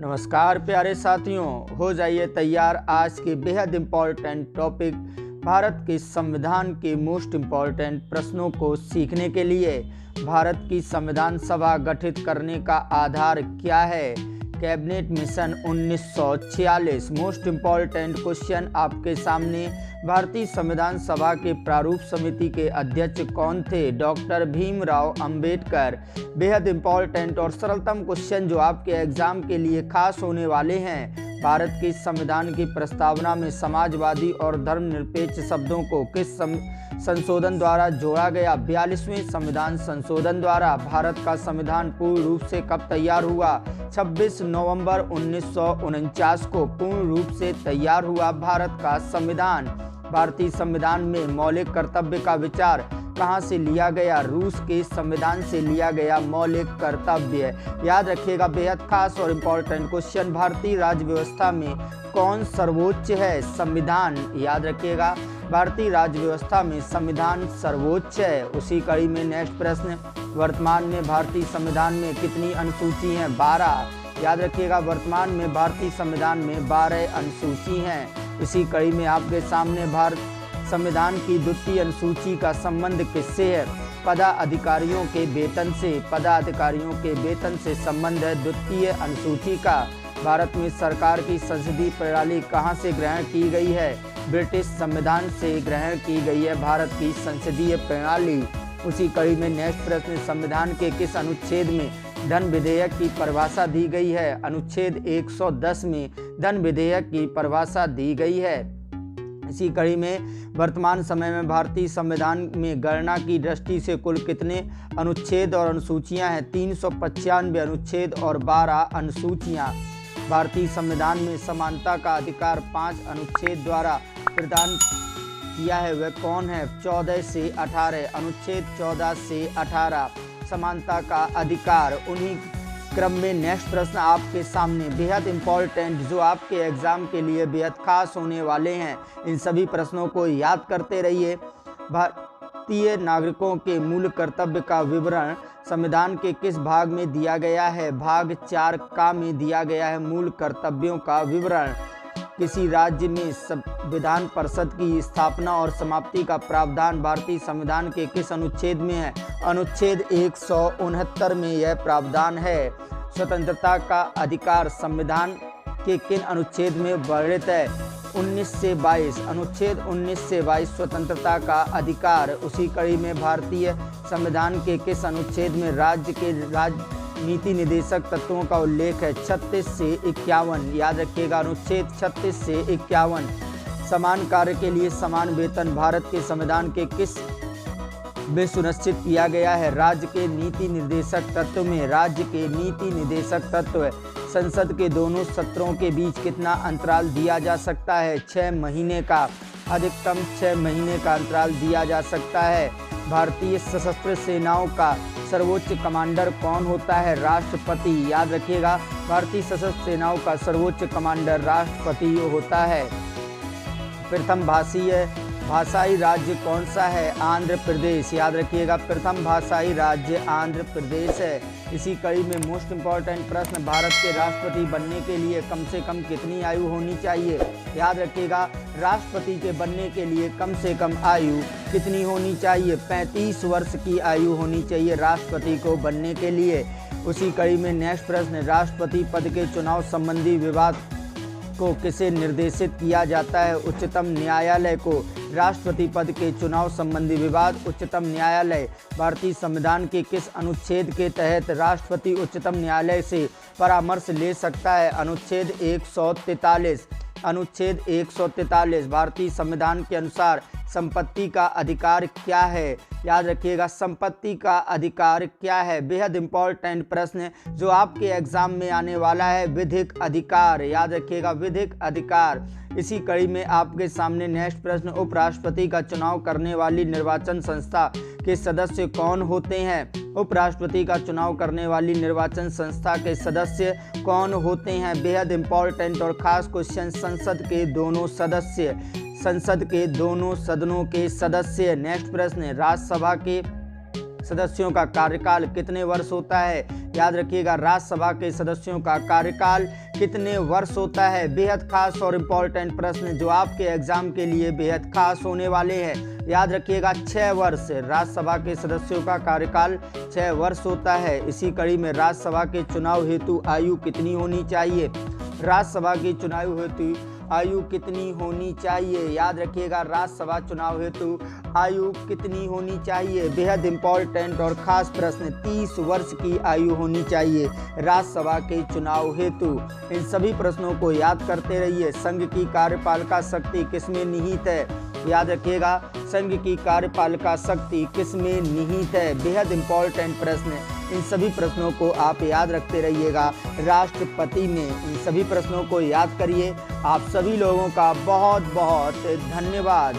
नमस्कार प्यारे साथियों, हो जाइए तैयार आज के बेहद इम्पोर्टेंट टॉपिक भारत के संविधान के मोस्ट इम्पोर्टेंट प्रश्नों को सीखने के लिए। भारत की संविधान सभा गठित करने का आधार क्या है? Cabinet mission 1946। Most important question आपके सामने। भारतीय संविधान सभा के प्रारूप समिति के अध्यक्ष कौन थे? डॉक्टर भीमराव अंबेडकर। बेहद इम्पोर्टेंट और सरलतम क्वेश्चन जो आपके एग्जाम के लिए खास होने वाले हैं। भारत के संविधान की प्रस्तावना में समाजवादी और धर्मनिरपेक्ष शब्दों को किस संशोधन द्वारा जोड़ा गया? 42वें संविधान संशोधन द्वारा। भारत का संविधान पूर्ण रूप से कब तैयार हुआ? 26 नवंबर 1949 को पूर्ण रूप से तैयार हुआ भारत का संविधान। भारतीय संविधान में मौलिक कर्तव्य का विचार कहाँ से लिया गया? रूस के संविधान से लिया गया मौलिक कर्तव्य। याद रखिएगा, बेहद खास और इम्पोर्टेंट क्वेश्चन। भारतीय राज्य व्यवस्था में कौन सर्वोच्च है? संविधान। याद रखिएगा, भारतीय राज्य व्यवस्था में संविधान सर्वोच्च है। उसी कड़ी में नेक्स्ट प्रश्न, वर्तमान में भारतीय संविधान में कितनी अनुसूची हैं? 12। याद रखिएगा, वर्तमान में भारतीय संविधान में 12 अनुसूची हैं। इसी कड़ी में आपके सामने भारत संविधान की द्वितीय अनुसूची का संबंध किससे है? पदाधिकारियों के वेतन से। पदाधिकारियों के वेतन से संबंध है द्वितीय अनुसूची का। भारत में सरकार की संसदीय प्रणाली कहाँ से ग्रहण की गई है? ब्रिटिश संविधान से ग्रहण की गई है भारत की संसदीय प्रणाली। उसी कड़ी में नेक्स्ट प्रश्न, संविधान के किस अनुच्छेद में धन विधेयक की परिभाषा दी गई है? अनुच्छेद 110 में धन विधेयक की परिभाषा दी गई है। इसी कड़ी में वर्तमान समय में भारतीय संविधान में गणना की दृष्टि से कुल कितने अनुच्छेद और अनुसूचियां हैं? 395 अनुच्छेद और 12 अनुसूचियां। भारतीय संविधान में समानता का अधिकार 5 अनुच्छेद द्वारा प्रदान किया है, वह कौन है? 14 से 18। अनुच्छेद 14 से 18 समानता का अधिकार। उन्हीं क्रम में नेक्स्ट प्रश्न आपके सामने, बेहद इम्पोर्टेंट जो आपके एग्जाम के लिए बेहद खास होने वाले हैं। इन सभी प्रश्नों को याद करते रहिए। भारतीय नागरिकों के मूल कर्तव्य का विवरण संविधान के किस भाग में दिया गया है? भाग 4 का में दिया गया है मूल कर्तव्यों का विवरण। किसी राज्य में संविधान परिषद की स्थापना और समाप्ति का प्रावधान भारतीय संविधान के किस अनुच्छेद में है? अनुच्छेद 169 में यह प्रावधान है। स्वतंत्रता का अधिकार संविधान के किन अनुच्छेद में वर्णित है? 19 से 22। अनुच्छेद 19 से 22 स्वतंत्रता का अधिकार। उसी कड़ी में भारतीय संविधान के किस अनुच्छेद में राज्य के नीति निर्देशक तत्वों का उल्लेख है? 36 से 51। याद रखिएगा, अनुच्छेद 36 से 51। समान कार्य के लिए समान वेतन भारत के संविधान के किस में सुनिश्चित किया गया है? राज्य के नीति निर्देशक तत्व में। राज्य के नीति निर्देशक तत्व। संसद के दोनों सत्रों के बीच कितना अंतराल दिया जा सकता है? 6 महीने का। अधिकतम 6 महीने का अंतराल दिया जा सकता है। भारतीय सशस्त्र सेनाओं का सर्वोच्च कमांडर कौन होता है? राष्ट्रपति। याद रखिएगा, भारतीय सशस्त्र सेनाओं का सर्वोच्च कमांडर राष्ट्रपति होता है। प्रथम भाषाई राज्य कौन सा है? आंध्र प्रदेश। याद रखिएगा, प्रथम भाषाई राज्य आंध्र प्रदेश है। इसी कड़ी में मोस्ट इम्पॉर्टेंट प्रश्न, भारत के राष्ट्रपति बनने के लिए कम से कम कितनी आयु होनी चाहिए? याद रखिएगा, राष्ट्रपति के बनने के लिए कम से कम आयु कितनी होनी चाहिए? 35 वर्ष की आयु होनी चाहिए राष्ट्रपति को बनने के लिए। उसी कड़ी में नेक्स्ट प्रश्न, राष्ट्रपति पद के चुनाव संबंधी विवाद को किसे निर्देशित किया जाता है? उच्चतम न्यायालय को। राष्ट्रपति पद के चुनाव संबंधी विवाद उच्चतम न्यायालय। भारतीय संविधान के किस अनुच्छेद के तहत राष्ट्रपति उच्चतम न्यायालय से परामर्श ले सकता है? अनुच्छेद 143। अनुच्छेद 143। भारतीय संविधान के अनुसार संपत्ति का अधिकार क्या है? याद रखिएगा, संपत्ति का अधिकार क्या है? बेहद इम्पोर्टेंट प्रश्न जो आपके एग्जाम में आने वाला है, विधिक अधिकार। याद रखिएगा, विधिक अधिकार। इसी कड़ी में आपके सामने नेक्स्ट प्रश्न, उपराष्ट्रपति का चुनाव करने वाली निर्वाचन संस्था के सदस्य कौन होते हैं? उपराष्ट्रपति का चुनाव करने वाली निर्वाचन संस्था के सदस्य कौन होते हैं? बेहद इम्पोर्टेंट और खास क्वेश्चन, संसद के दोनों सदस्य। संसद के दोनों सदनों के सदस्य। नेक्स्ट प्रश्न, राज्यसभा के सदस्यों का कार्यकाल कितने वर्ष होता है? याद रखिएगा, राज्यसभा के सदस्यों का कार्यकाल कितने वर्ष होता है। बेहद खास और इम्पोर्टेंट प्रश्न जो आपके एग्जाम के लिए बेहद खास होने वाले हैं। याद रखिएगा, 6 वर्ष राज्यसभा के सदस्यों का कार्यकाल 6 वर्ष होता है। इसी कड़ी में राज्यसभा के चुनाव हेतु आयु कितनी होनी चाहिए। राज्यसभा की चुनाव हेतु आयु कितनी होनी चाहिए। याद रखिएगा, राज्यसभा चुनाव हेतु आयु कितनी होनी चाहिए। बेहद इंपॉर्टेंट और खास प्रश्न, 30 वर्ष की आयु होनी चाहिए राज्यसभा के चुनाव हेतु। इन सभी प्रश्नों को याद करते रहिए। संघ की कार्यपालिका शक्ति किसमें निहित है। याद रखिएगा, संघ की कार्यपालिका शक्ति किसमें निहित है। बेहद इंपॉर्टेंट प्रश्न, इन सभी प्रश्नों को आप याद रखते रहिएगा। राष्ट्रपति में इन सभी प्रश्नों को याद करिए। आप सभी लोगों का बहुत बहुत धन्यवाद।